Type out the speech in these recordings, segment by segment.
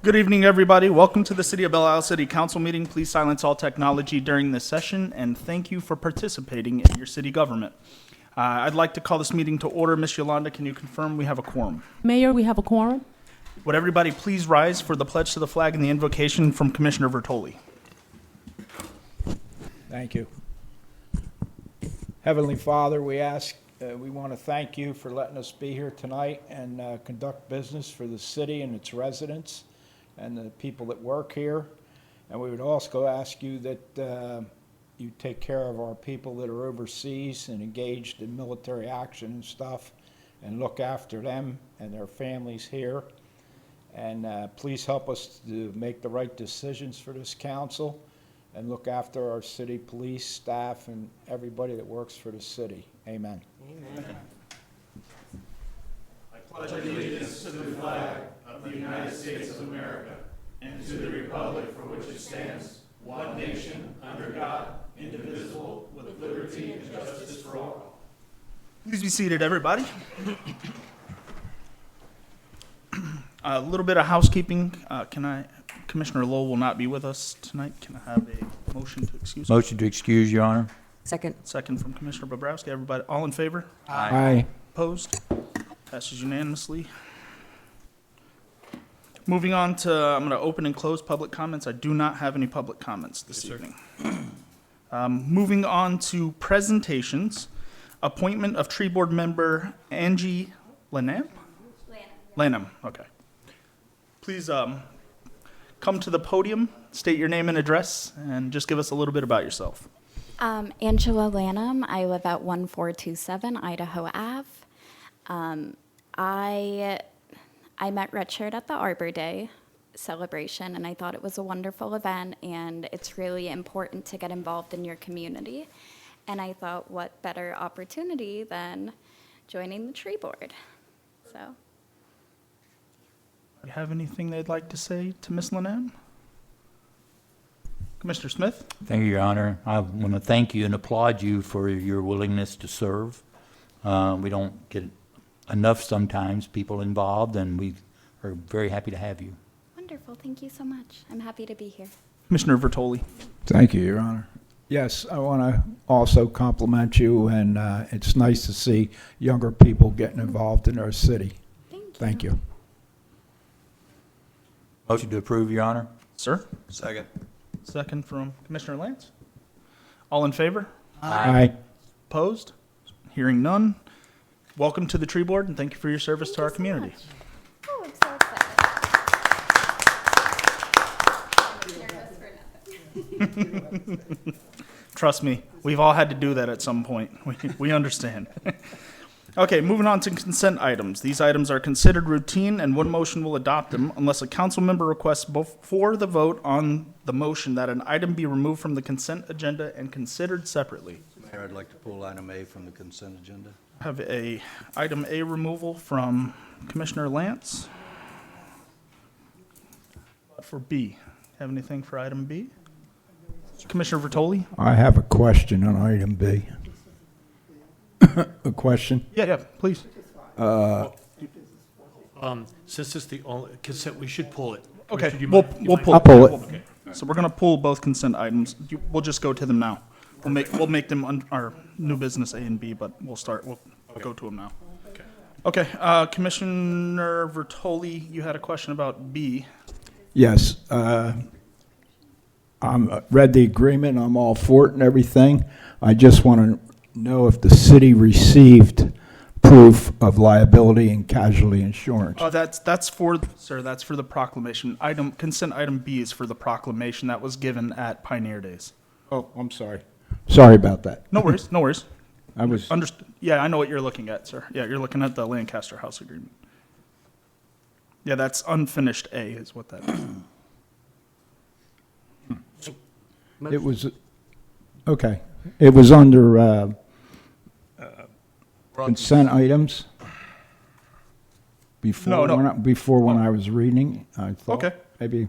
Good evening, everybody. Welcome to the City of Belle City Council meeting. Please silence all technology during this session, and thank you for participating in your city government. I'd like to call this meeting to order. Ms. Yolanda, can you confirm we have a quorum? Mayor, we have a quorum. Would everybody please rise for the pledge to the flag and the invocation from Commissioner Vertoli? Thank you. Heavenly Father, we want to thank you for letting us be here tonight and conduct business for the city and its residents and the people that work here. And we would also ask you that you take care of our people that are overseas and engaged in military action and stuff, and look after them and their families here. And please help us to make the right decisions for this council and look after our city police staff and everybody that works for the city. Amen. Amen. I pledge allegiance to the flag of the United States of America and to the republic for which it stands, one nation, under God, indivisible, with liberty and justice for all. Please be seated, everybody. A little bit of housekeeping. Commissioner Lowell will not be with us tonight. Can I have a motion to excuse? Motion to excuse, Your Honor. Second. Second from Commissioner Bobrowski. Everybody, all in favor? Aye. Opposed? Passes unanimously. Moving on to, I'm going to open and close public comments. I do not have any public comments this evening. Moving on to presentations. Appointment of Tree Board Member Angie Lanham? Lanham, okay. Please come to the podium, state your name and address, and just give us a little bit about yourself. Angela Lanham. I live at 1427 Idaho Ave. I met Richard at the Arbor Day celebration, and I thought it was a wonderful event, and it's really important to get involved in your community. And I thought, what better opportunity than joining the tree board? So. Do you have anything they'd like to say to Ms. Lanham? Commissioner Smith? Thank you, Your Honor. I want to thank you and applaud you for your willingness to serve. We don't get enough sometimes people involved, and we are very happy to have you. Wonderful. Thank you so much. I'm happy to be here. Commissioner Vertoli? Thank you, Your Honor. Yes, I want to also compliment you, and it's nice to see younger people getting involved in our city. Thank you. Motion to approve, Your Honor. Sir? Second. Second from Commissioner Lance. All in favor? Aye. Opposed? Hearing none. Welcome to the Tree Board, and thank you for your service to our community. Oh, I'm so excited. Trust me, we've all had to do that at some point. We understand. Okay, moving on to consent items. These items are considered routine, and one motion will adopt them unless a council member requests before the vote on the motion that an item be removed from the consent agenda and considered separately. Mayor, I'd like to pull item A from the consent agenda. I have a item A removal from Commissioner Lance. For B, have anything for item B? Commissioner Vertoli? I have a question on item B. A question? Yeah, please. Since it's the only consent, we should pull it. Okay, Should you we'll mind- pull. I'll pull it. Okay. So we're gonna pull both consent items. We'll just go to them now. We'll make them our new business A and B, but we'll go to them now. Okay, Commissioner Vertoli, you had a question about B. Yes. Read the agreement. I'm all for it and everything. I just want to know if the city received proof of liability and casualty insurance. Oh, that's for the proclamation. Consent item B is for the proclamation that was given at Pioneer Days. Oh, I'm sorry. Sorry about that. No worries, no worries. I was Understood. Yeah, I know what you're looking at, sir. Yeah, you're looking at the Lancaster House agreement. Yeah, that's unfinished A is what that is. It was okay. It was under consent items before. No. Before when I was reading, I thought Okay. maybe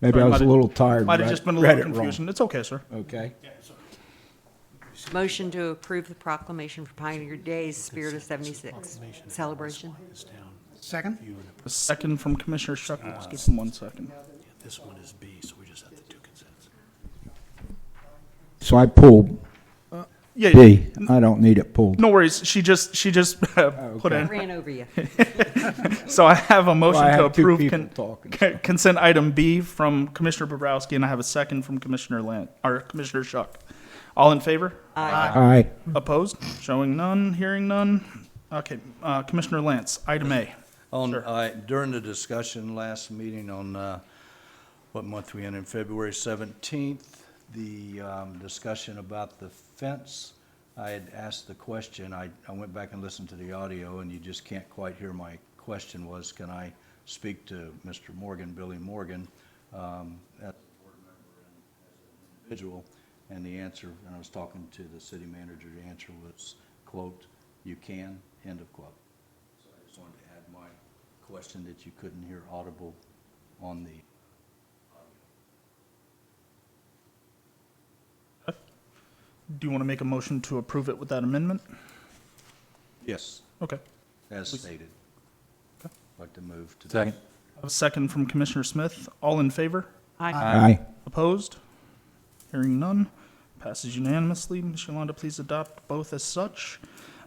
Sorry, I was a little tired. Might have just been a little confusion. It's okay, sir. Okay. Motion to approve the proclamation for Pioneer Days, Spirit of 76 celebration. Second? A second from Commissioner Shuck. Let's give him 1 second. This one is B, so we just have to do consents. So I pulled Yeah, B. I don't need it pulled. no worries. She just put in. Ran over you. So I have a motion Well, I to have two approve people talking. consent item B from Commissioner Bobrowski, and I have a second from Commissioner Shuck. All in favor? Aye. Opposed? Showing none, hearing none. Okay, Commissioner Lance, item A. During the discussion last meeting on, what month we in February 17th, the discussion about the fence, I had asked the question, I went back and listened to the audio, and you just can't quite hear my question was, can I speak to Mr. Morgan, Billy Morgan, as a board member and as an individual? And the answer, and I was talking to the city manager, the answer was, quote, "You can," end of quote. So I just wanted to add my question that you couldn't hear audible on the Do you want to make a motion to approve it with that amendment? yes, Okay. as stated. I'd like to move to. Second. I have a second from Commissioner Smith. All in favor? Aye. Opposed? Hearing none. Passes unanimously. Ms. Yolanda, please adopt both as such.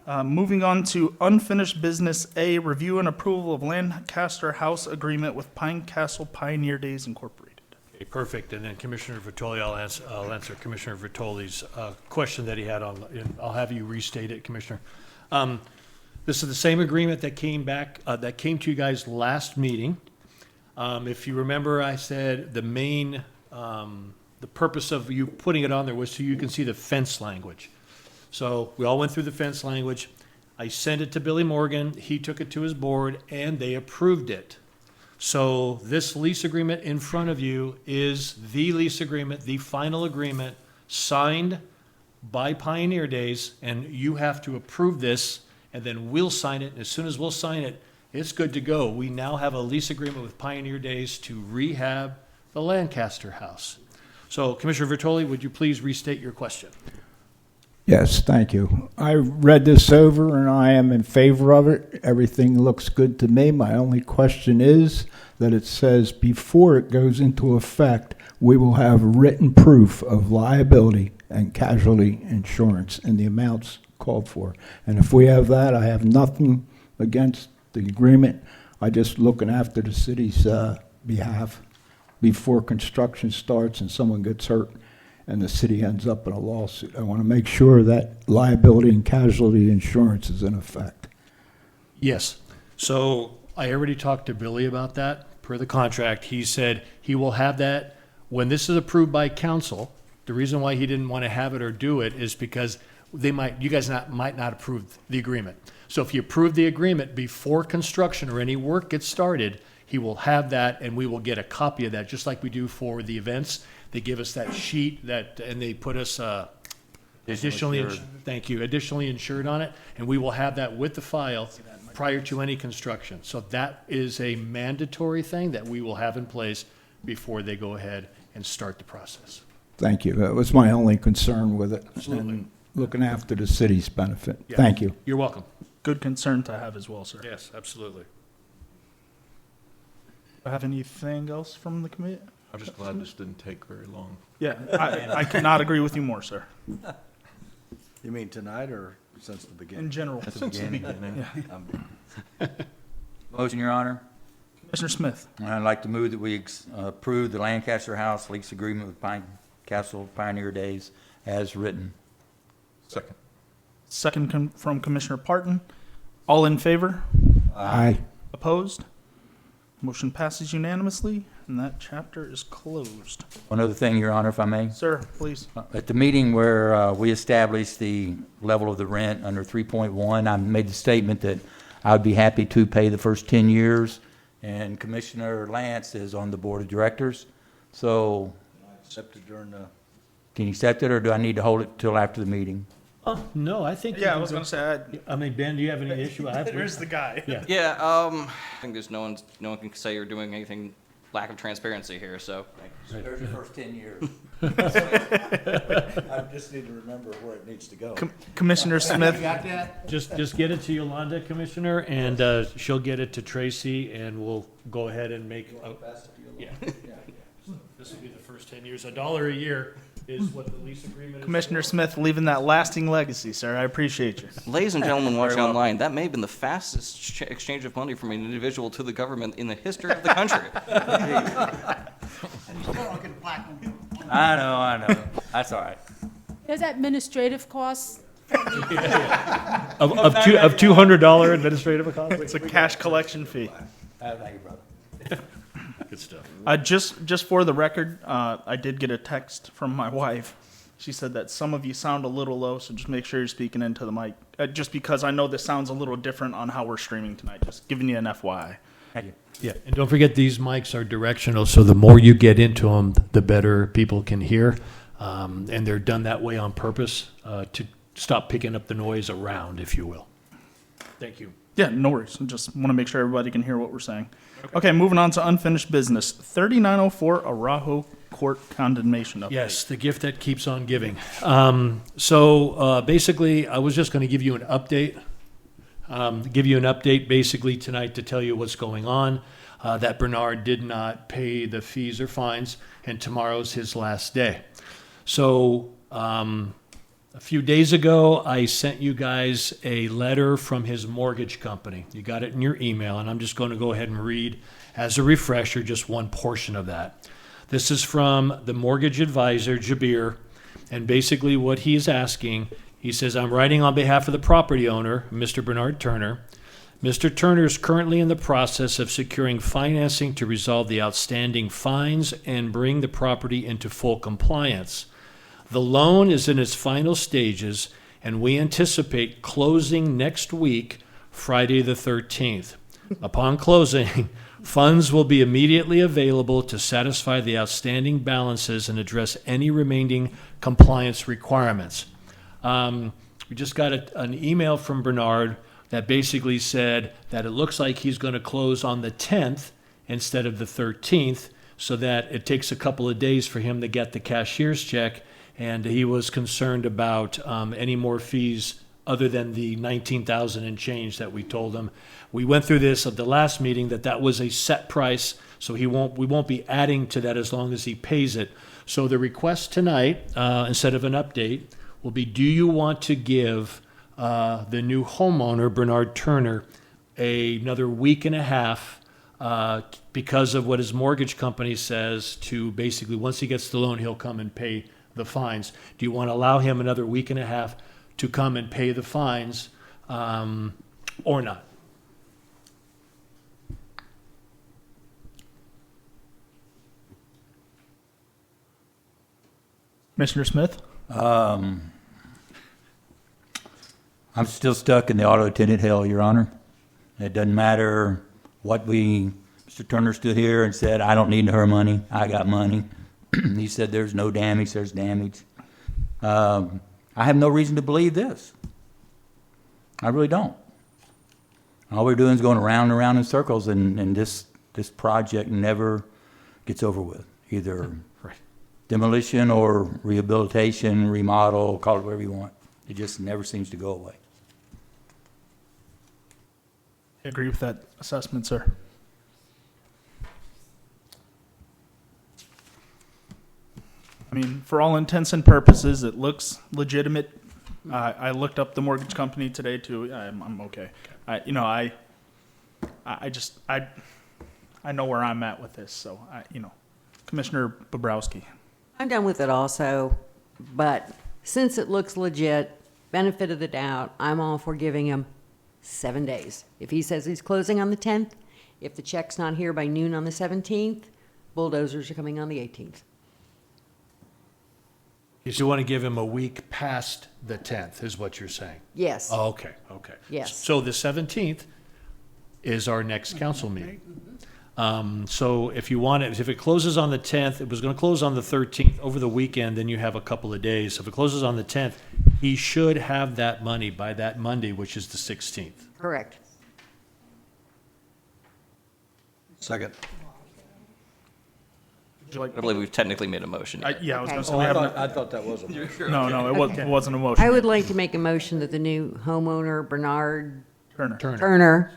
Moving on to unfinished business A, review and approval of Lancaster House agreement with Pine Castle Pioneer Days Incorporated. Okay, perfect. And then Commissioner Vitoli, I'll answer Commissioner Vitoli's question that he had on, and I'll have you restate it, Commissioner. This is the same agreement that came back, that came to you guys last meeting. If you remember, I said the main, the purpose of you putting it on there was so you can see the fence language. So we all went through the fence language. I sent it to Billy Morgan. He took it to his board, and they approved it. So this lease agreement in front of you is the lease agreement, the final agreement signed by Pioneer Days, and you have to approve this, and then we'll sign it. And as soon as we'll sign it, it's good to go. We now have a lease agreement with Pioneer Days to rehab the Lancaster House. So Commissioner Vitoli, would you please restate your question? Yes, thank you. I read this over and I am in favor of it. Everything looks good to me. My only question is that it says before it goes into effect, we will have written proof of liability and casualty insurance and the amounts called for. And if we have that, I have nothing against the agreement. I just looking after the city's behalf before construction starts and someone gets hurt and the city ends up in a lawsuit. I want to make sure that liability and casualty insurance is in effect. Yes. So I already talked to Billy about that. Per the contract, he said he will have that when this is approved by council. The reason why he didn't want to have it or do it is because you guys might not approve the agreement. So if you approve the agreement before construction or any work gets started, he will have that, and we will get a copy of that, just like we do for the events. They give us that sheet and they put us additionally insured on it, and we will have that with the file prior to any construction. So that is a mandatory thing that we will have in place before they go ahead and start the process. Thank you. That was my only concern with it. Absolutely. And looking after the city's benefit. Yeah. Thank you. You're welcome. Good concern to have as well, sir. Yes, absolutely. Do I have anything else from the committee? I'm just glad this didn't take very long. Yeah, I cannot agree with you more, sir. You mean tonight or since the In beginning? general. At the beginning. Motion, Your Honor. Commissioner Smith, I'd like to move that we approve the Lancaster House lease agreement with Pine Castle Pioneer Days as written. Second. second from Commissioner Parton. All in favor? Aye. Opposed? Motion passes unanimously, and that chapter is closed. One other thing, Your Honor, if I may. Sir, please. At the meeting where we established the level of the rent under 3.1, I made the statement that I would be happy to pay the first 10 years, and Commissioner Lance is on the board of directors. So Accepted during the, can you accept it, or do I need to hold it till after the meeting? No, I think. Yeah, I was going to say, I mean, Ben, do you have any issue? I have. there's the guy. Yeah. Yeah, I think there's no one can say you're doing anything lack of transparency here, so. There's your first 10 years. I just need to remember where it needs to go. Commissioner Smith, Just get it to Yolanda, Commissioner, and she'll get it to Tracy, and we'll go ahead and make. Yeah. This will be the first 10 years. $1 a year is what the lease agreement is. Commissioner Smith, leaving that lasting legacy, sir. I appreciate you. Ladies and gentlemen watching well. online, that may have been the fastest exchange of money from an individual to the government in the history of the country. I know. That's all right. There's administrative costs. Of $200 administrative cost. It's a cash collection fee. Thank you, brother. Good stuff. Just for the record, I did get a text from my wife. She said that some of you sound a little low, so just make sure you're speaking into the mic. Just because I know this sounds a little different on how we're streaming tonight. Just giving you an FYI. Thank you. Yeah, and don't forget these mics are directional, so the more you get into them, the better people can hear. And they're done that way on purpose to stop picking up the noise around, if you will. Thank you. Yeah, no worries. I just want to make sure everybody can hear what we're saying. Okay, moving on to unfinished business. 3904 Arajo Court condemnation update. Yes, the gift that keeps on giving. Basically, I was just going to give you an update. Basically tonight to tell you what's going on, that Bernard did not pay the fees or fines, and tomorrow's his last day. So a few days ago, I sent you guys a letter from his mortgage company. You got it in your email, and I'm just going to go ahead and read, as a refresher, just one portion of that. This is from the mortgage advisor, Jabir, and basically what he is asking, he says, I'm writing on behalf of the property owner, Mr. Bernard Turner. Mr. Turner is currently in the process of securing financing to resolve the outstanding fines and bring the property into full compliance. The loan is in its final stages, and we anticipate closing next week, Friday the 13th. Upon closing, funds will be immediately available to satisfy the outstanding balances and address any remaining compliance requirements. We just got an email from Bernard that basically said that it looks like he's going to close on the 10th instead of the 13th, so that it takes a couple of days for him to get the cashier's check, and he was concerned about any more fees other than the $19,000 and change that we told him. We went through this at the last meeting, that was a set price, so we won't be adding to that as long as he pays it. So the request tonight, instead of an update, will be, do you want to give the new homeowner, Bernard Turner, another week and a half because of what his mortgage company says, to basically, once he gets the loan, he'll come and pay the fines. Do you want to allow him another week and a half to come and pay the fines or not? Commissioner Smith? I'm still stuck in the auto attendant hell, Your Honor. It doesn't matter what Mr. Turner stood here and said, I don't need her money, I got money. He said there's no damage, there's damage. I have no reason to believe this. I really don't. All we're doing is going around and around in circles, and this project never gets over with. Either demolition or rehabilitation, remodel, call it whatever you want. It just never seems to go away. I agree with that assessment, sir. I mean, for all intents and purposes, it looks legitimate. I looked up the mortgage company today too. I'm okay. I know where I'm at with this. So, Commissioner Bobrowski. I'm done with it also, but since it looks legit, benefit of the doubt, I'm all for giving him 7 days. If he says he's closing on the 10th, if the check's not here by noon on the 17th, bulldozers are coming on the 18th. You want to give him a week past the 10th, is what you're saying? Yes. Oh, okay. Yes. So the 17th is our next council meeting. So if you want it, if it closes on the 10th, it was going to close on the 13th over the weekend, then you have a couple of days. If it closes on the 10th, he should have that money by that Monday, which is the 16th. Correct. Second. Would you like? I believe we've technically made a motion. Yeah, I was Okay. going to say Oh, we I haven't. thought that was a motion. No, it wasn't a motion. I would like to make a motion that the new homeowner, Bernard Turner. Turner,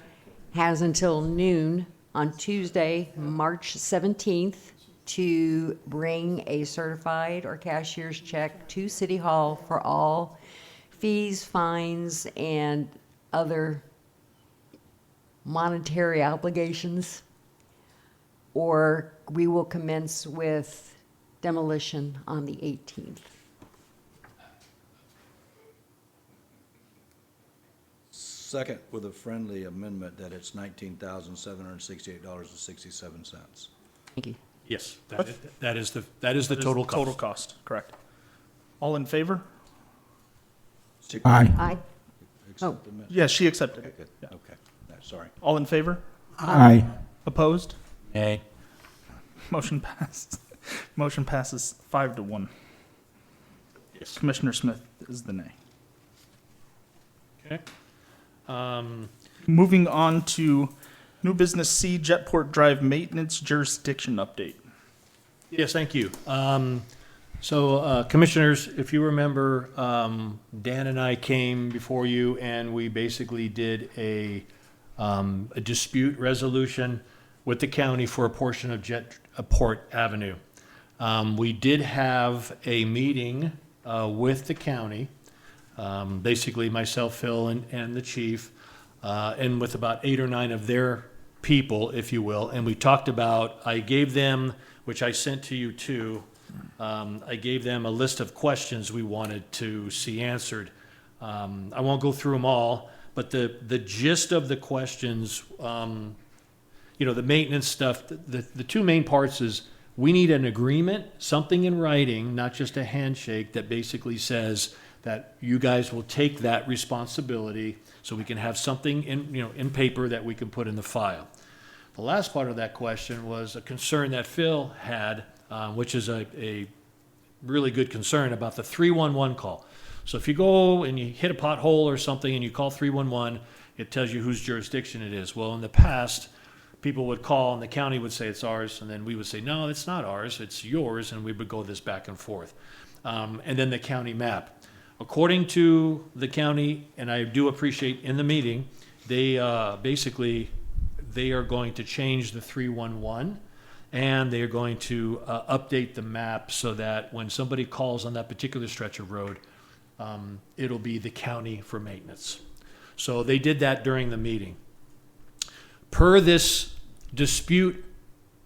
has until noon on Tuesday, March 17th, to bring a certified or cashier's check to City Hall for all fees, fines, and other monetary obligations, or we will commence with demolition on the 18th. Second, with a friendly amendment that it's $19,768.67. Thank you. Yes, that is the total cost. Total cost, correct. All in favor? Aye. Accept the amendment. Yeah, she accepted it. Good. Okay, sorry. All in favor? Aye. Opposed? Nay. Motion passed. Motion passes 5-1. Yes. Commissioner Smith is the nay. Okay. Moving on to new business C, Jetport Drive maintenance jurisdiction update. Yes, thank you. So, Commissioners, if you remember, Dan and I came before you and we basically did a dispute resolution with the county for a portion of Jetport Avenue. We did have a meeting with the county, basically myself, Phil, and the chief, and with about 8 or 9 of their people, if you will, and we talked about, I gave them, which I sent to you too, I gave them a list of questions we wanted to see answered. I won't go through them all, but the gist of the questions, the maintenance stuff, the 2 main parts is we need an agreement, something in writing, not just a handshake, that basically says that you guys will take that responsibility so we can have something in paper that we can put in the file. The last part of that question was a concern that Phil had, which is a really good concern about the 311 call. So if you go and you hit a pothole or something and you call 311, it tells you whose jurisdiction it is. Well, in the past, people would call and the county would say it's ours, and then we would say, no, it's not ours, it's yours, and we would go this back and forth. And then the county map. According to the county, and I do appreciate in the meeting, they basically, they are going to change the 311, and they are going to update the map so that when somebody calls on that particular stretch of road, it'll be the county for maintenance. So they did that during the meeting. Per this dispute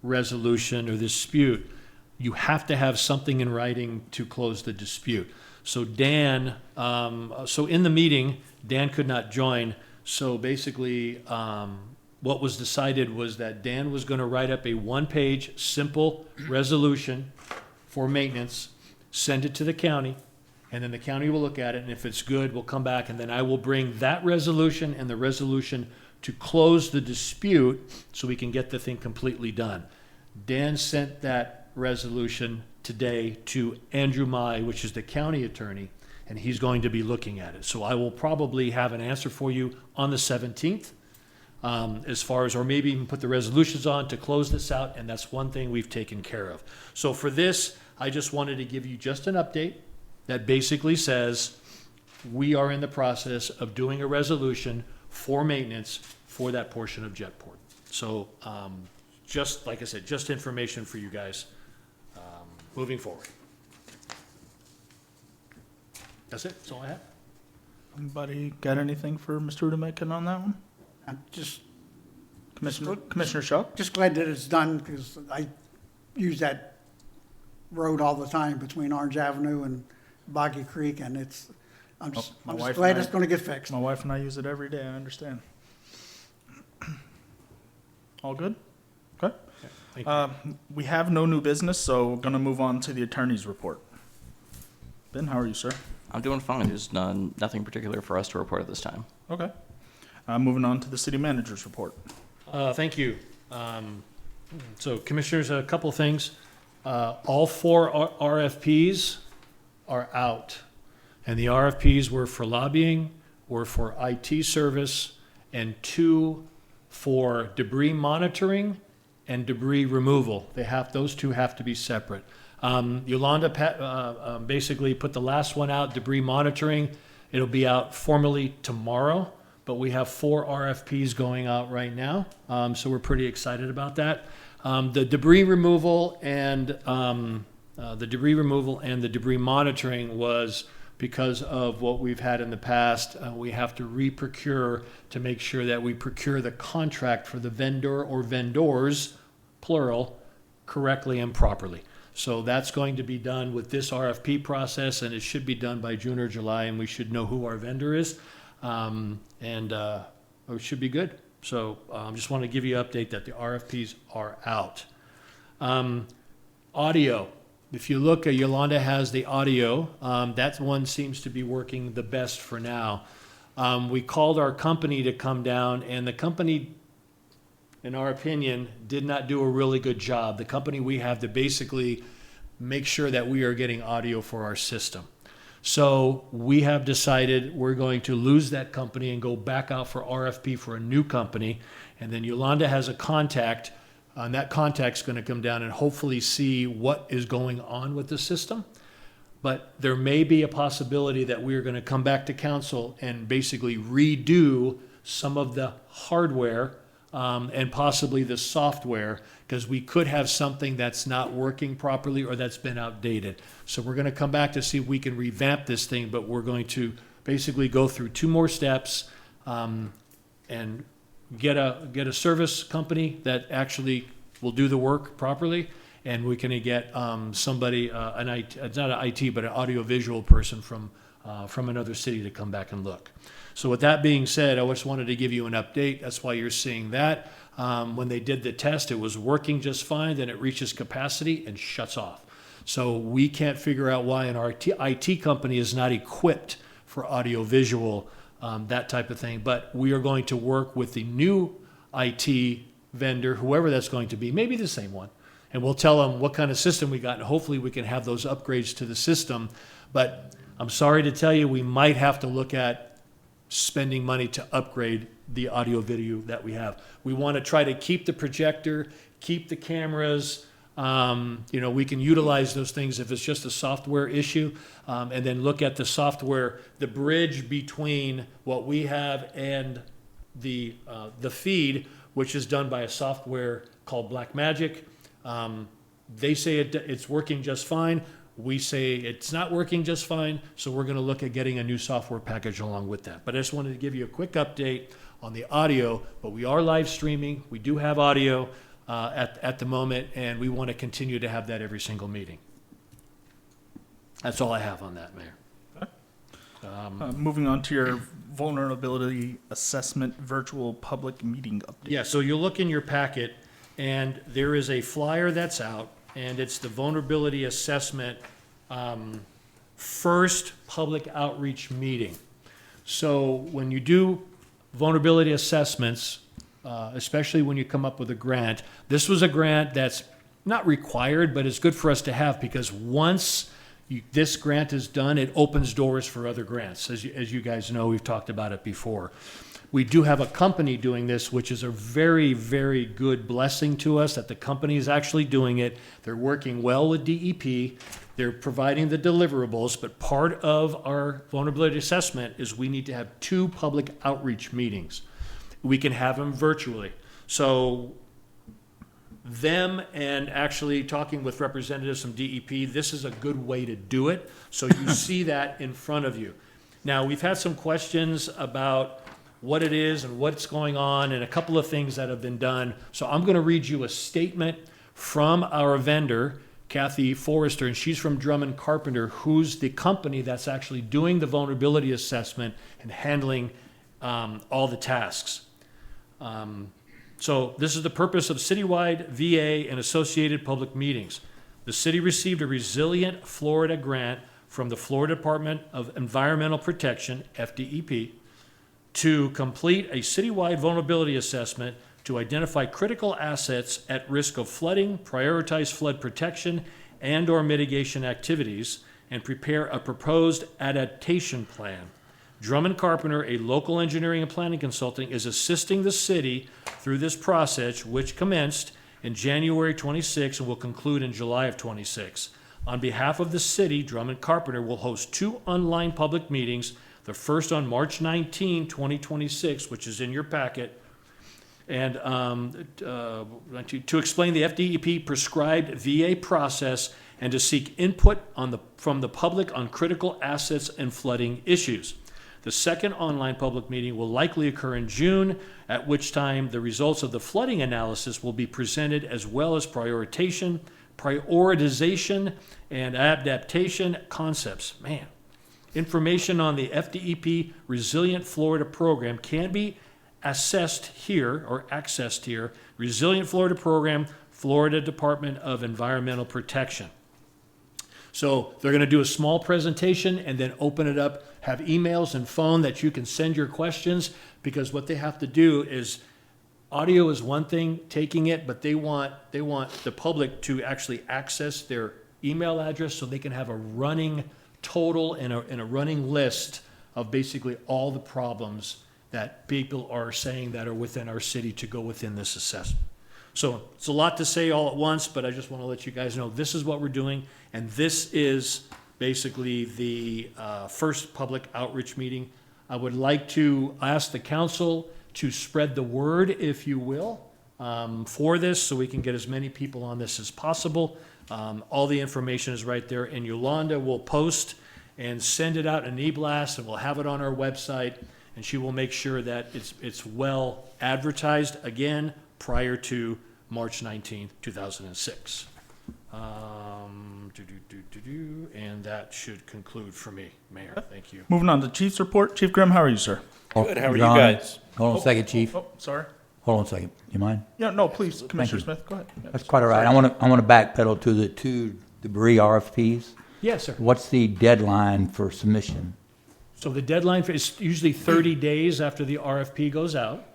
resolution or dispute, you have to have something in writing to close the dispute. So Dan, so in the meeting, Dan could not join. So basically, what was decided was that Dan was going to write up a 1-page simple resolution for maintenance, send it to the county, and then the county will look at it, and if it's good, we'll come back, and then I will bring that resolution and the resolution to close the dispute so we can get the thing completely done. Dan sent that resolution today to Andrew Mai, which is the county attorney, and he's going to be looking at it. So I will probably have an answer for you on the 17th, as far as, or maybe even put the resolutions on to close this out, and that's one thing we've taken care of. So for this, I just wanted to give you just an update that basically says we are in the process of doing a resolution for maintenance for that portion of Jetport. So just like I said, just information for you guys moving forward. That's it. That's all I have. Anybody got anything for Mr. Udemikin on that one? I'm just Commissioner Shaw? just glad that it's done because I use that road all the time between Orange Avenue and Boggy Creek, and I'm just wife glad and I- it's going to get fixed. My wife and I use it every day, I understand. All good? Okay. Thank you. We have no new business, so we're gonna move on to the attorney's report. Ben, how are you, sir? I'm doing fine. There's nothing particular for us to report at this time. Okay. Moving on to the city manager's report. Thank you. So Commissioners, a couple of things. All 4 RFPs are out. And the RFPs were for lobbying, were for IT service, and 2 for debris monitoring and debris removal. Those two have to be separate. Yolanda basically put the last one out, debris monitoring. It'll be out formally tomorrow, but we have 4 RFPs going out right now, so we're pretty excited about that. The debris removal and the debris monitoring was because of what we've had in the past. We have to re-procure to make sure that we procure the contract for the vendor or vendors, plural, correctly and properly. So that's going to be done with this RFP process, and it should be done by June or July, and we should know who our vendor is, and it should be good. So just want to give you an update that the RFPs are out. Audio. If you look, Yolanda has the audio. That one seems to be working the best for now. We called our company to come down, and the company, in our opinion, did not do a really good job. The company we have to basically make sure that we are getting audio for our system. So we have decided we're going to lose that company and go back out for RFP for a new company. And then Yolanda has a contact, and that contact's going to come down and hopefully see what is going on with the system. But there may be a possibility that we are going to come back to council and basically redo some of the hardware and possibly the software, because we could have something that's not working properly or that's been outdated. So we're going to come back to see if we can revamp this thing, but we're going to basically go through 2 more steps and get a service company that actually will do the work properly, and we can get somebody, it's not an IT, but an audiovisual person from another city to come back and look. So with that being said, I just wanted to give you an update. That's why you're seeing that. When they did the test, it was working just fine, then it reaches capacity and shuts off. So we can't figure out why an IT company is not equipped for audiovisual, that type of thing. But we are going to work with the new IT vendor, whoever that's going to be, maybe the same one, and we'll tell them what kind of system we got, and hopefully we can have those upgrades to the system. But I'm sorry to tell you, we might have to look at spending money to upgrade the audio video that we have. We want to try to keep the projector, keep the cameras. We can utilize those things if it's just a software issue, and then look at the software, the bridge between what we have and the feed, which is done by a software called Blackmagic. They say it's working just fine. We say it's not working just fine, so we're going to look at getting a new software package along with that. But I just wanted to give you a quick update on the audio, but we are live streaming. We do have audio at the moment, and we want to continue to have that every single meeting. That's all I have on that, Mayor. Moving on to your vulnerability assessment virtual public meeting update. Yeah, so you'll look in your packet, and there is a flyer that's out, and it's the vulnerability assessment first public outreach meeting. So when you do vulnerability assessments, especially when you come up with a grant, this was a grant that's not required, but it's good for us to have, because once this grant is done, it opens doors for other grants. As you guys know, we've talked about it before. We do have a company doing this, which is a very, very good blessing to us that the company is actually doing it. They're working well with DEP. They're providing the deliverables, but part of our vulnerability assessment is we need to have 2 public outreach meetings. We can have them virtually. So them and actually talking with representatives from DEP, this is a good way to do it. So you see that in front of you. Now, we've had some questions about what it is and what's going on and a couple of things that have been done. So I'm going to read you a statement from our vendor, Kathy Forrester, and she's from Drummond Carpenter, who's the company that's actually doing the vulnerability assessment and handling all the tasks. So this is the purpose of citywide VA and associated public meetings. The city received a Resilient Florida grant from the Florida Department of Environmental Protection, FDEP, to complete a citywide vulnerability assessment to identify critical assets at risk of flooding, prioritize flood protection and/or mitigation activities, and prepare a proposed adaptation plan. Drummond Carpenter, a local engineering and planning consulting, is assisting the city through this process, which commenced in January 26 and will conclude in July of 26. On behalf of the city, Drummond Carpenter will host 2 online public meetings, the first on March 19, 2026, which is in your packet, and to explain the FDEP prescribed VA process and to seek input from the public on critical assets and flooding issues. The second online public meeting will likely occur in June, at which time the results of the flooding analysis will be presented, as well as prioritization and adaptation concepts. Man, information on the FDEP Resilient Florida program can be accessed here. Resilient Florida Program, Florida Department of Environmental Protection. So they're going to do a small presentation and then open it up, have emails and phone that you can send your questions, because what they have to do is, audio is one thing, taking it, but they want the public to actually access their email address so they can have a running total and a running list of basically all the problems that people are saying that are within our city to go within this assessment. So it's a lot to say all at once, but I just want to let you guys know this is what we're doing, and this is basically the first public outreach meeting. I would like to ask the council to spread the word, if you will, for this, so we can get as many people on this as possible. All the information is right there, and Yolanda will post and send it out in e-blast, and we'll have it on our website, and she will make sure that it's well advertised again prior to March 19th, 2006. And that should conclude for me, Mayor. Thank you. Moving on to Chief's report. Chief Grimm, how are you, sir? Good, how are you guys? Hold on a second, Chief. Oh, sorry. Hold on a second. You mind? Yeah, no, please, Commissioner you. Smith, go ahead. Yeah. That's quite all right. I want to backpedal to the 2 debris RFPs. Yes, sir. What's the deadline for submission? So the deadline is usually 30 days after the RFP goes out.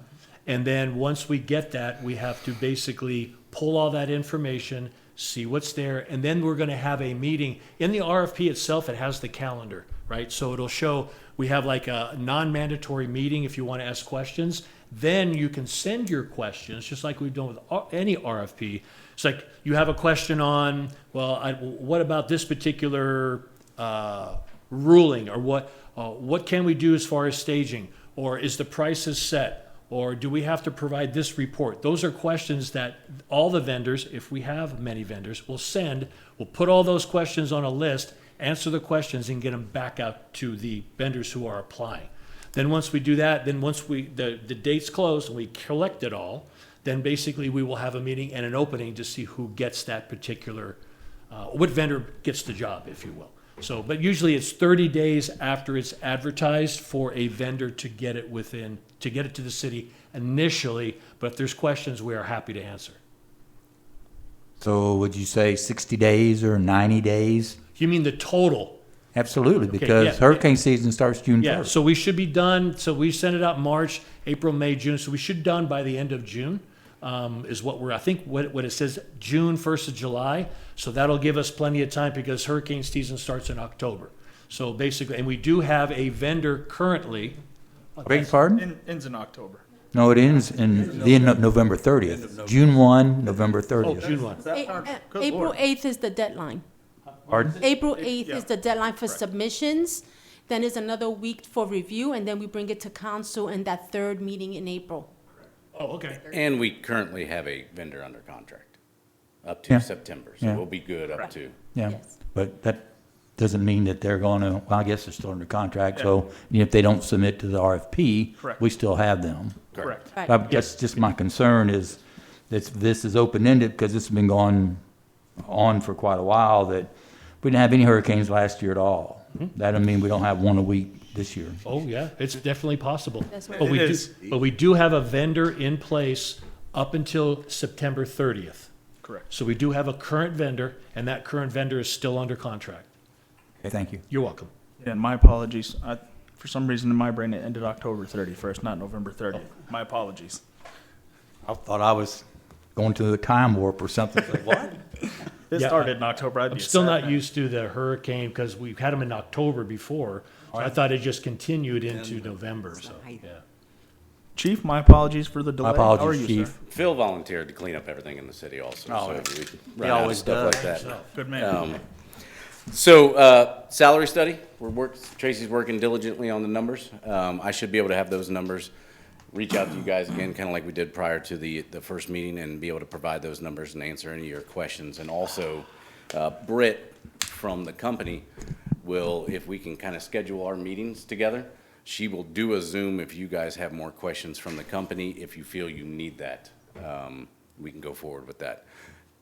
And then once we get that, we have to basically pull all that information, see what's there, and then we're going to have a meeting. In the RFP itself, it has the calendar, right? So it'll show, we have like a non-mandatory meeting if you want to ask questions. Then you can send your questions, just like we've done with any RFP. It's like you have a question on, well, what about this particular ruling, or what can we do as far as staging, or is the prices set? Or do we have to provide this report? Those are questions that all the vendors, if we have many vendors, will send. We'll put all those questions on a list, answer the questions, and get them back out to the vendors who are applying. Then once we do that, then once the date's closed and we collect it all, then basically we will have a meeting and an opening to see who gets that particular, what vendor gets the job, if you will. So, but usually it's 30 days after it's advertised for a vendor to get it to the city initially, but if there's questions, we are happy to answer. So would you say 60 days or 90 days? You mean the total? Absolutely, because yeah. hurricane season starts June 1st. Yeah, so we should be done, so we sent it out March, April, May, June, so we should be done by the end of June, is what I think what it says, June 1st of July. So that'll give us plenty of time because hurricane season starts in October. So basically, and we do have a vendor currently. Beg your pardon? Ends in October. No, it ends in the end of November 30th. June 1, November 30th. Oh, June 1. Good April Lord. 8th is the deadline. Pardon? April 8th Yeah. is the deadline for Correct. submissions. Then is another week for review, and then we bring it to council in that third meeting in April. Oh, okay. And we currently have a vendor under contract up to Yeah. September, so Yeah. we'll be good up to. Yeah, Yes. but that doesn't mean that they're going to, well, I guess they're still under contract, so if they don't submit to the RFP, Correct. we still have them. Correct. Right. I guess just my concern is that this is open-ended because this has been going on for quite a while, that we didn't have any hurricanes last year at all. That doesn't mean we don't have one a week this year. Oh, yeah, it's definitely possible. That's right. But we It do, is. but we do have a vendor in place up until September 30th. Correct. So we do have a current vendor, and that current vendor is still under contract. Okay, thank you. You're welcome. And my apologies. For some reason in my brain, it ended October 31st, not November 30th. My apologies. I thought I was going to a time warp or something. Like, what? It Yeah, started in October. I'd I'm be still sad, not man. used to the hurricane because we've had them in October before. So I thought it just continued into November, so, yeah. Chief, my apologies for the delay. My How are apologies, you, Chief. sir? Phil volunteered to clean up everything in the city also. Oh, so he we run out of always stuff does. like that. Good man. Salary study, Tracy's working diligently on the numbers. I should be able to have those numbers, reach out to you guys again, kind of like we did prior to the first meeting, and be able to provide those numbers and answer any of your questions. And also, Britt from the company will, if we can kind of schedule our meetings together, she will do a Zoom if you guys have more questions from the company. If you feel you need that, we can go forward with that.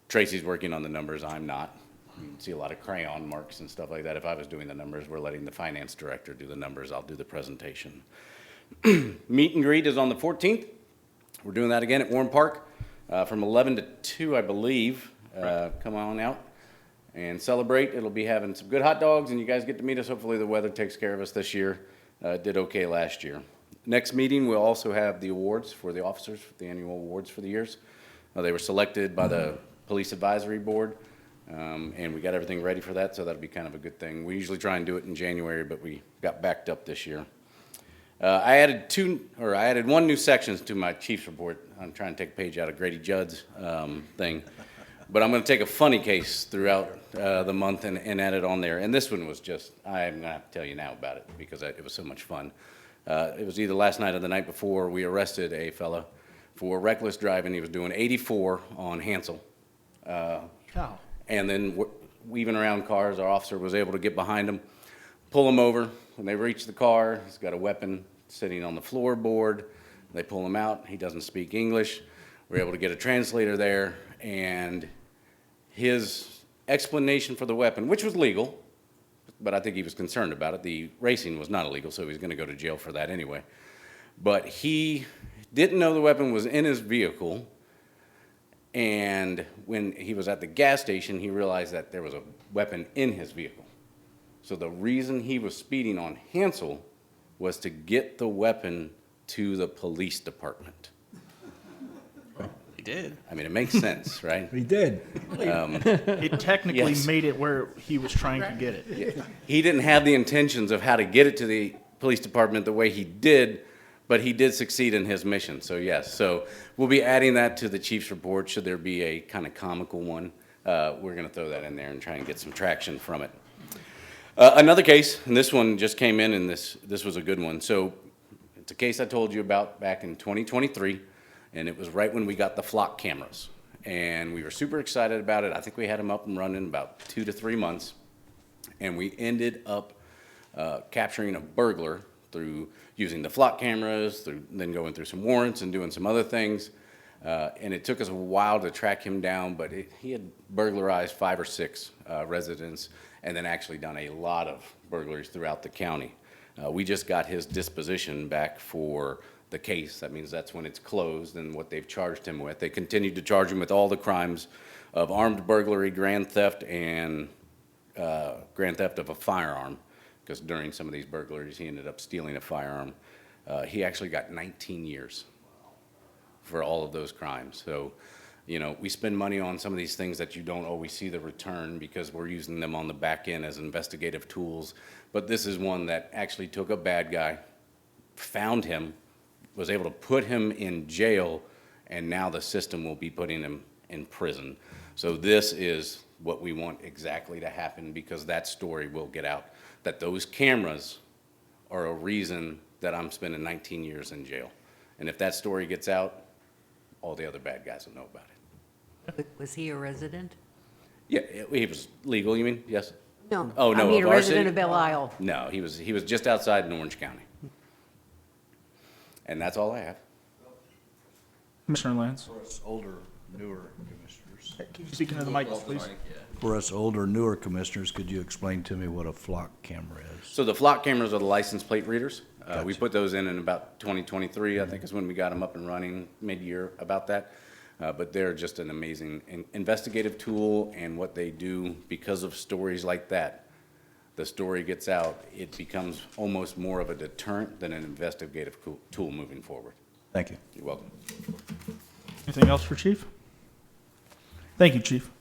Tracy's working on the numbers, I'm not. You can see a lot of crayon marks and stuff like that. If I was doing the numbers, we're letting the finance director do the numbers. I'll do the presentation. Meet and greet is on the 14th. We're doing that again at Warren Park from 11 to 2, I believe. Come on out and celebrate. It'll be having some good hot dogs, and you guys get to meet us. Hopefully the weather takes care of us this year. Did okay last year. Next meeting, we'll also have the awards for the officers, the annual awards for the years. They were selected by the Police Advisory Board. And we got everything ready for that, so that'll be kind of a good thing. We usually try and do it in January, but we got backed up this year. I added one new section to my chief's report. I'm trying to take a page out of Grady Judd's thing. But I'm going to take a funny case throughout the month and add it on there. And this one was just, I'm going to have to tell you now about it because it was so much fun. It was either last night or the night before. We arrested a fella for reckless driving. He was doing 84 on Hansel. And then weaving around cars, our officer was able to get behind him, pull him over. When they reach the car, he's got a weapon sitting on the floorboard. They pull him out. He doesn't speak English. We're able to get a translator there, and his explanation for the weapon, which was legal, but I think he was concerned about it. The racing was not illegal, so he was going to go to jail for that anyway. But he didn't know the weapon was in his vehicle. And when he was at the gas station, he realized that there was a weapon in his vehicle. So the reason he was speeding on Hansel was to get the weapon to the police department. He did. I mean, it makes sense, right? He did. It technically Yes. made it where he was trying to get it. He didn't have the intentions of how to get it to the police department the way he did, but he did succeed in his mission, so yes. So we'll be adding that to the chief's report, should there be a kind of comical one. We're going to throw that in there and try and get some traction from it. Another case, and this one just came in, and this was a good one. So it's a case I told you about back in 2023, and it was right when we got the flock cameras. And we were super excited about it. I think we had them up and running about 2 to 3 months. And we ended up capturing a burglar through using the flock cameras, then going through some warrants and doing some other things. And it took us a while to track him down, but he had burglarized 5 or 6 residents and then actually done a lot of burglaries throughout the county. We just got his disposition back for the case. That means that's when it's closed and what they've charged him with. They continued to charge him with all the crimes of armed burglary, grand theft, and grand theft of a firearm, because during some of these burglaries, he ended up stealing a firearm. He actually got 19 years for all of those crimes. So, you know, we spend money on some of these things that you don't always see the return because we're using them on the back end as investigative tools. But this is one that actually took a bad guy, found him, was able to put him in jail, and now the system will be putting him in prison. So this is what we want exactly to happen, because that story will get out, that those cameras are a reason that I'm spending 19 years in jail. And if that story gets out, all the other bad guys will know about it. Was he a resident? Yeah, he was legal, you mean? Yes? No. Oh, no, I mean, of a our resident city? of Belle Isle. No, he was just outside in Orange County. And that's all I have. Commissioner Lance. For us older, newer commissioners. Speaking to the mic, please. For us older, newer commissioners, could you explain to me what a flock camera is? So the flock cameras are the license plate readers. We Gotcha. put those in about 2023, I think is when we got them up and running, mid-year about that. But they're just an amazing investigative tool, and what they do, because of stories like that, the story gets out, it becomes almost more of a deterrent than an investigative tool moving forward. Thank you. You're welcome. Anything else for Chief? Thank you, Chief.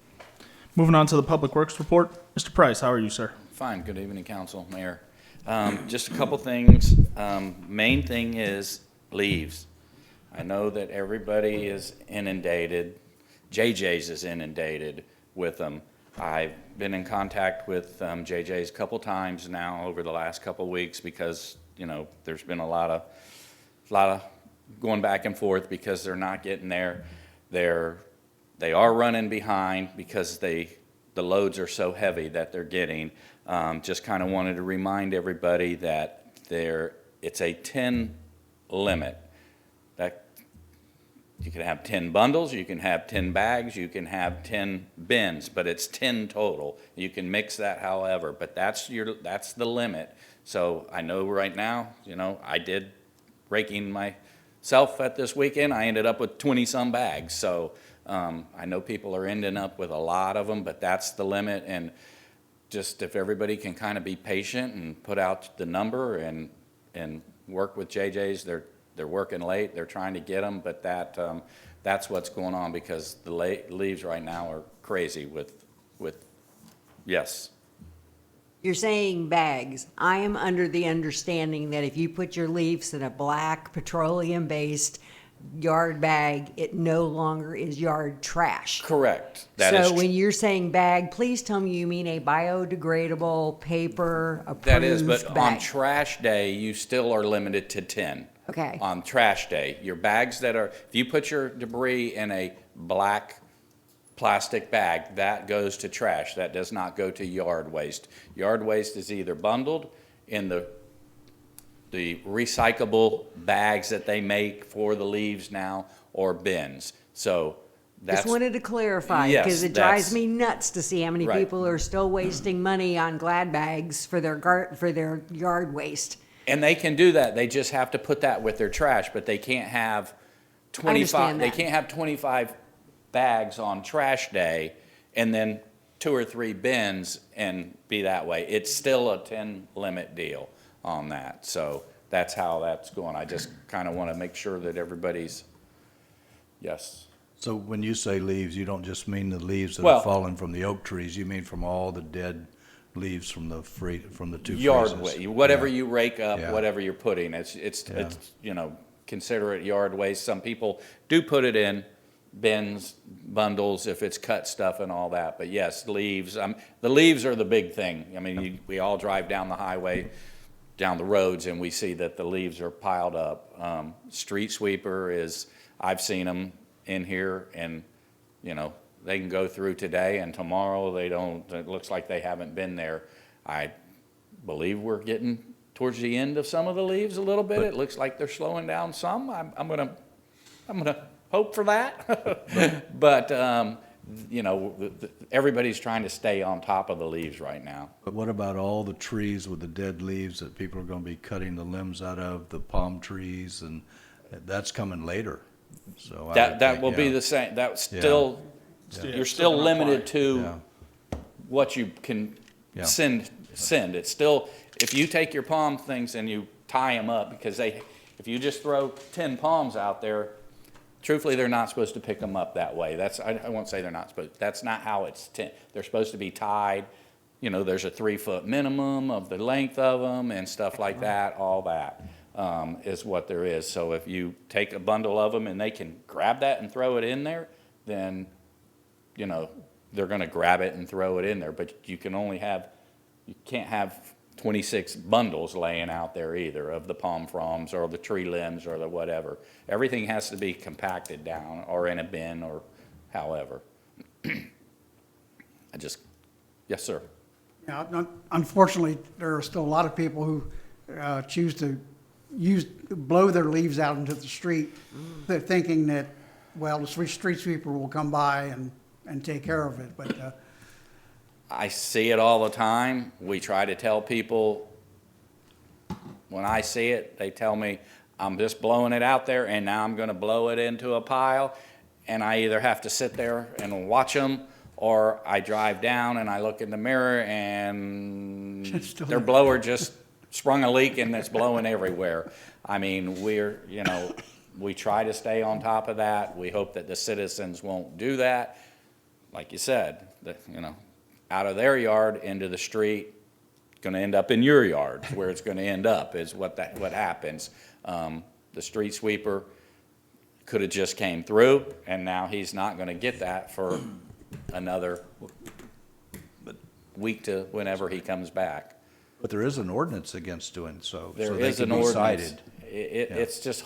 Moving on to the Public Works Report. Mr. Price, how are you, sir? Fine. Good evening, Council, Mayor. Just a couple things. Main thing is leaves. I know that everybody is inundated. JJ's is inundated with them. I've been in contact with JJ's a couple times now over the last couple weeks because, there's been a lot of going back and forth because they're not getting there. They are running behind because the loads are so heavy that they're getting. Just kind of wanted to remind everybody that it's a 10 limit. That you can have 10 bundles, you can have 10 bags, you can have 10 bins, but it's 10 total. You can mix that however, but that's the limit. So I know right now, I did raking myself at this weekend. I ended up with 20-some bags. So I know people are ending up with a lot of them, but that's the limit. And just if everybody can kind of be patient and put out the number and work with JJ's, they're working late. They're trying to get them, but that's what's going on because the leaves right now are crazy with yes. You're saying bags. I am under the understanding that if you put your leaves in a black petroleum-based yard bag, it no longer is yard trash. Correct. So when you're saying bag, please tell me you mean a biodegradable paper approved that is, but bag. on trash day, you still are limited to 10. Okay. On trash day, your bags if you put your debris in a black plastic bag, that goes to trash. That does not go to yard waste. Yard waste is either bundled in the recyclable bags that they make for the leaves now or bins. So that's. Just wanted to clarify Yes, because it drives me nuts to see how many Right. people are still wasting money on Glad bags for their yard waste. And they can do that. They just have to put that with their trash, but they can't have 25. understand They that. can't have 25 bags on trash day and then 2 or 3 bins and be that way. It's still a 10 limit deal on that. So that's how that's going. I just kind of want to make sure that everybody's, yes. So when you say leaves, you don't just mean the leaves that Well- have fallen from the oak trees, you mean from all the dead leaves from the two Yard freezes? waste, whatever Yeah. you rake up, Yeah. whatever you're putting, it's Yeah. consider it yard waste. Some people do put it in bins, bundles, if it's cut stuff and all that. But yes, leaves. The leaves are the big thing. I mean, we all drive down the highway, down the roads, and we see that the leaves are piled up. Street sweeper I've seen them in here, and they can go through today, and tomorrow they don't. It looks like they haven't been there. I believe we're getting towards the end of some of the leaves a little bit. It looks like they're slowing down some. I'm gonna hope for that. But everybody's trying to stay on top of the leaves right now. But what about all the trees with the dead leaves that people are going to be cutting the limbs out of, the palm trees, and that's coming later? So That will be the same. That's still you're still limited to Yeah. what you can Yeah. send. It's still, if you take your palm things and you tie them up, because if you just throw 10 palms out there, truthfully, they're not supposed to pick them up that way. I won't say they're not supposed. That's not how it's. They're supposed to be tied. There's a 3-foot minimum of the length of them and stuff like that. All that is what there is. So if you take a bundle of them and they can grab that and throw it in there, then they're going to grab it and throw it in there. But you can't have 26 bundles laying out there either of the palm fronds or the tree limbs or the whatever. Everything has to be compacted down or in a bin or however. Yes, sir. Yeah, unfortunately, there are still a lot of people who choose to blow their leaves out into the street. They're thinking that, well, the street sweeper will come by and take care of it, but I see it all the time. We try to tell people, when I see it, they tell me, I'm just blowing it out there and now I'm going to blow it into a pile. And I either have to sit there and watch them, or I drive down and I look in the mirror and their blower just sprung a leak and it's blowing everywhere. I mean, we try to stay on top of that. We hope that the citizens won't do that. Like you said, out of their yard into the street, going to end up in your yard. Where it's going to end up is what happens. The street sweeper, could have just came through, and now he's not gonna get that for another week to whenever he comes back. But there is an ordinance against doing so. There so they is can an be ordinance. cited. It's just,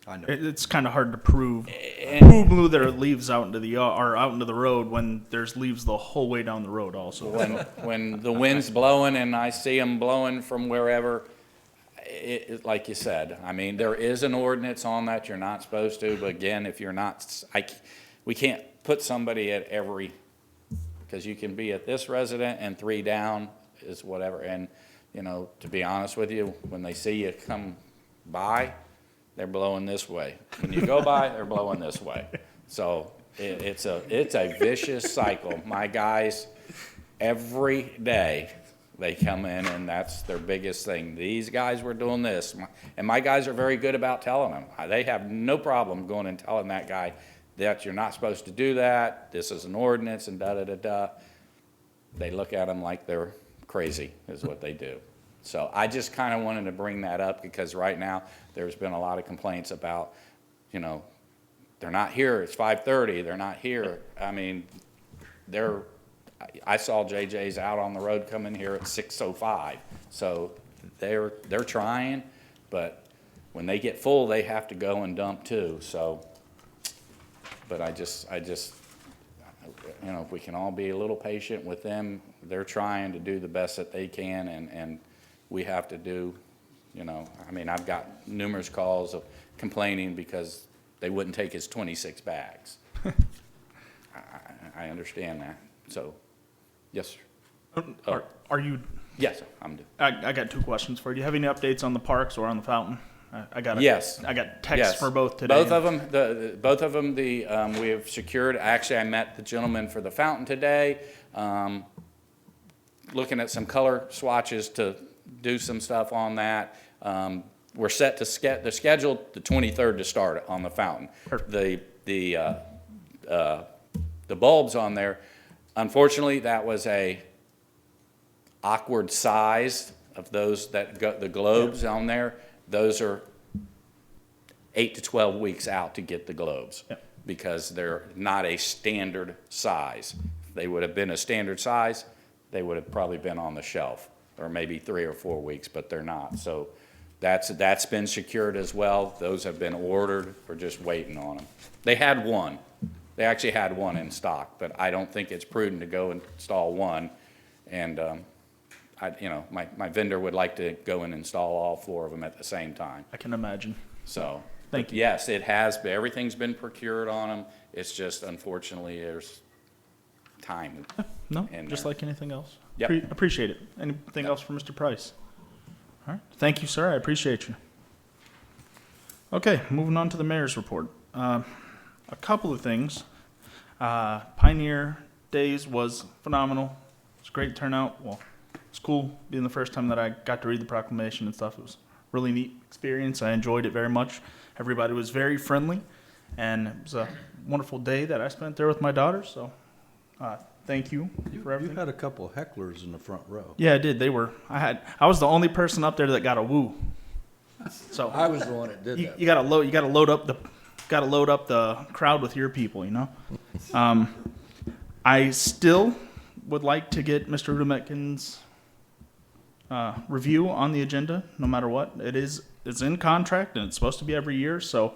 I know. It's kind of hard to prove who blew their leaves out into the yard, or out into the road when there's leaves the whole way down the road also. when the wind's blowing and I see them blowing from wherever, like you said, I mean, there is an ordinance on that, you're not supposed to, but again, if you're not, we can't put somebody at every, because you can be at this resident and 3 down is whatever, and, you know, to be honest with you, when they see you come by, they're blowing this way. When you go by, they're blowing this way. So it's a vicious cycle. My guys, every day, they come in and that's their biggest thing. These guys were doing this. And my guys are very good about telling them. They have no problem going and telling that guy that you're not supposed to do that. This is an ordinance and da-da-da-da. They look at them like they're crazy is what they do. So I just kind of wanted to bring that up because right now there's been a lot of complaints about, you know, they're not here. It's 5:30. They're not here. I mean, I saw JJ's out on the road coming here at 6:05. So they're trying, but when they get full, they have to go and dump too. So, but I just, you know, if we can all be a little patient with them, they're trying to do the best that they can, and we have to do, you know, I mean, I've got numerous calls of complaining because they wouldn't take his 26 bags. I understand that. So, yes, sir. Are you? Yes, I'm doing. I got 2 questions for you. Do you have any updates on the parks or on the fountain? I got texts Yes. for both today. Both of them. We have secured. Actually, I met the gentleman for the fountain today, looking at some color swatches to do some stuff on that. We're set to the schedule the 23rd to start on the fountain. The bulbs on there, unfortunately, that was a awkward size of those that the globes on there. Those are 8 to 12 weeks out to get the globes because they're not a standard size. If they would have been a standard size, they would have probably been on the shelf, or maybe 3 or 4 weeks, but they're not. So that's been secured as well. Those have been ordered. We're just waiting on them. They had one. They actually had one in stock, but I don't think it's prudent to go and install one. And my vendor would like to go and install all 4 of them at the same time. I can imagine. So, Thank you. Yes, it has. Everything's been procured on them. It's just unfortunately there's time. No, in just there. like anything else. Yep. Appreciate it. Anything else for Mr. Price? All right. Thank you, sir. I appreciate you. Okay, moving on to the mayor's report. A couple of things. Pioneer Days was phenomenal. It's a great turnout. Well, it's cool being the first time that I got to read the proclamation and stuff. It was a really neat experience. I enjoyed it very much. Everybody was very friendly, and it was a wonderful day that I spent there with my daughter. So, thank you for everything. You had a couple of hecklers in the front row. Yeah, I did. They were. I was the only person up there that got a woo. So I was the one that did that. You gotta load up the crowd with your people. You know. I still would like to get Mr. Rudemetkin's review on the agenda, no matter what. It's in contract and it's supposed to be every year. So,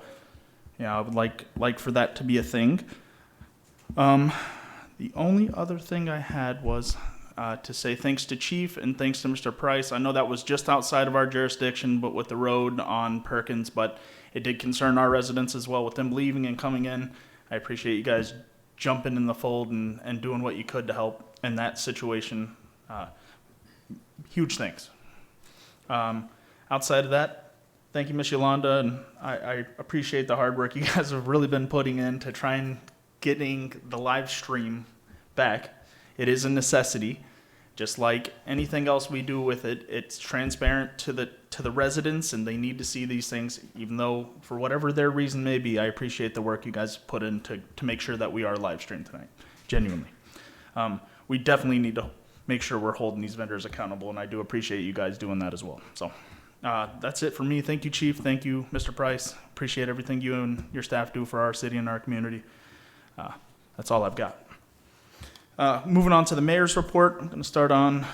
yeah, I would like for that to be a thing. The only other thing I had was to say thanks to Chief and thanks to Mr. Price. I know that was just outside of our jurisdiction, but with the road on Perkins, but it did concern our residents as well with them leaving and coming in. I appreciate you guys jumping in the fold and doing what you could to help in that situation. Huge thanks. Outside of that, thank you, Miss Yolanda, and I appreciate the hard work you guys have really been putting in to try and getting the live stream back. It is a necessity. Just like anything else we do with it, it's transparent to the residents, and they need to see these things, even though for whatever their reason may be. I appreciate the work you guys put in to make sure that we are live streamed tonight, genuinely. We definitely need to make sure we're holding these vendors accountable, and I do appreciate you guys doing that as well. So That's it for me. Thank you, Chief. Thank you, Mr. Price. Appreciate everything you and your staff do for our city and our community. That's all I've got. Moving on to the mayor's report. I'm going to start on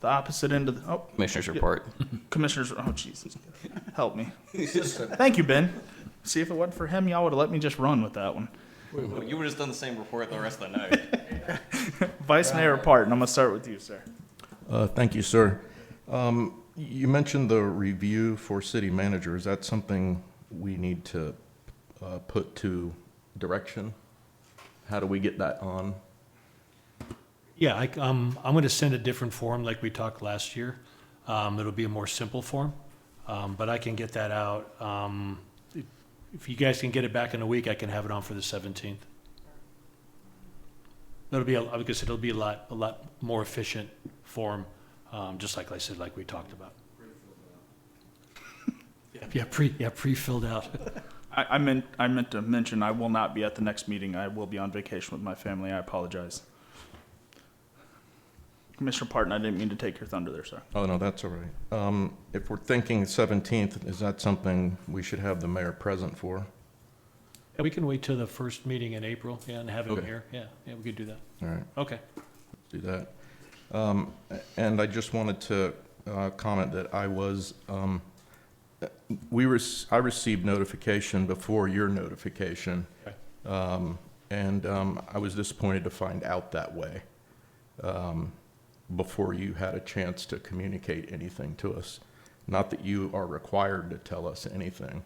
the opposite end of the... Commissioner's report. Commissioners... Oh, Jesus. Help me. Thank you, Ben. See, if it wasn't for him, y'all would have let me just run with that one. You would have just done the same report the rest of the night. Vice Mayor Parton, I'm going to start with you, sir. Thank you, sir. You mentioned the review for city manager. Is that something we need to put to direction? How do we get that on? Yeah, I'm going to send a different form like we talked last year. It'll be a more simple form, but I can get that out. If you guys can get it back in a week, I can have it on for the 17th. It'll be, like I said, it'll be a lot more efficient form, just like I said, like we talked about. Pre-filled out. I meant to mention I will not be at the next meeting. I will be on vacation with my family. I apologize. Commissioner Parton, I didn't mean to take your thunder there, sir. Oh, no, that's all right. If we're thinking 17th, is that something we should have the mayor present for? Yeah, we can wait till the first meeting in April, and have him Okay. here. Yeah, we could do that. All right. Okay. Do that. And I just wanted to comment that I received notification before your notification, Okay. and I was disappointed to find out that way before you had a chance to communicate anything to us. Not that you are required to tell us anything,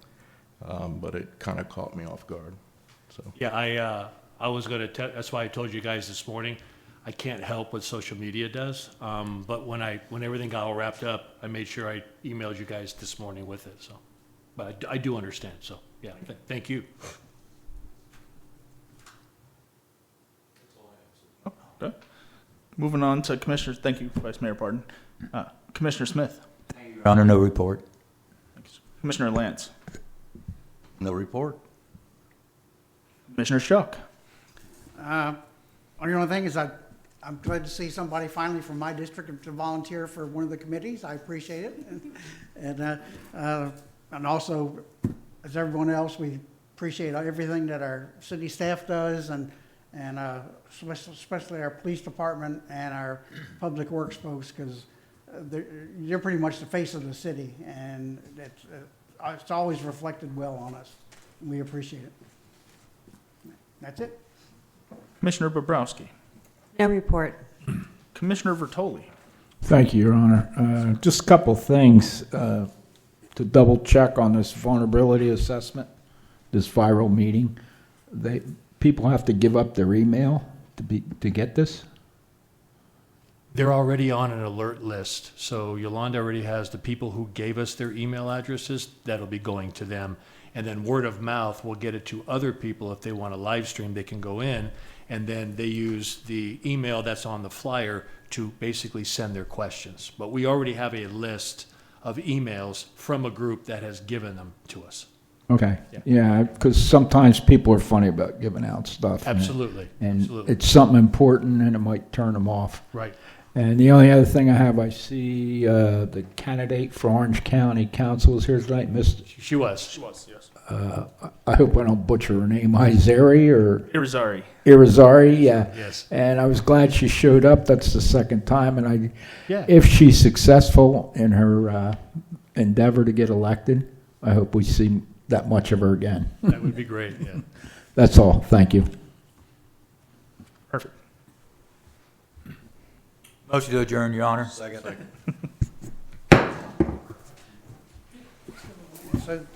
but it kind of caught me off guard. So. Yeah, I was going to that's why I told you guys this morning, I can't help what social media does. But when everything got all wrapped up, I made sure I emailed you guys this morning with it. So, but I do understand. So, yeah, thank you. Okay. Moving on to Commissioners. Thank you, Vice Mayor Parton. Commissioner Smith. Your Honor, no report. Commissioner Lance. No report. Commissioner Shuck. The only thing is I'm glad to see somebody finally from my district to volunteer for one of the committees. I appreciate it. And also, as everyone else, we appreciate everything that our city staff does and especially our police department and our public works folks, because you're pretty much the face of the city, and it's always reflected well on us. We appreciate it. That's it. Commissioner Bobrowski. No report. Commissioner Vertoli. Thank you, Your Honor. Just a couple things to double check on this vulnerability assessment, this viral meeting. People have to give up their email to get this? They're already on an alert list. So Yolanda already has the people who gave us their email addresses. That'll be going to them. And then word of mouth will get it to other people. If they want to live stream, they can go in. And then they use the email that's on the flyer to basically send their questions. But we already have a list of emails from a group that has given them to us. Okay, yeah, because sometimes people are funny about giving out stuff. Absolutely. And Absolutely. it's something important and it might turn them off. Right. And the only other thing I see the candidate for Orange County Council is here tonight, Miss. She was. She was, yes. I hope I don't butcher her name, Izari or Irizarry. Irizarry, yeah. Yes. And I was glad she showed up. That's the second time, and Yeah. if she's successful in her endeavor to get elected, I hope we see that much of her again. That would be great, yeah. That's all. Thank you. Perfect. Motion to adjourn, Your Honor. Second. So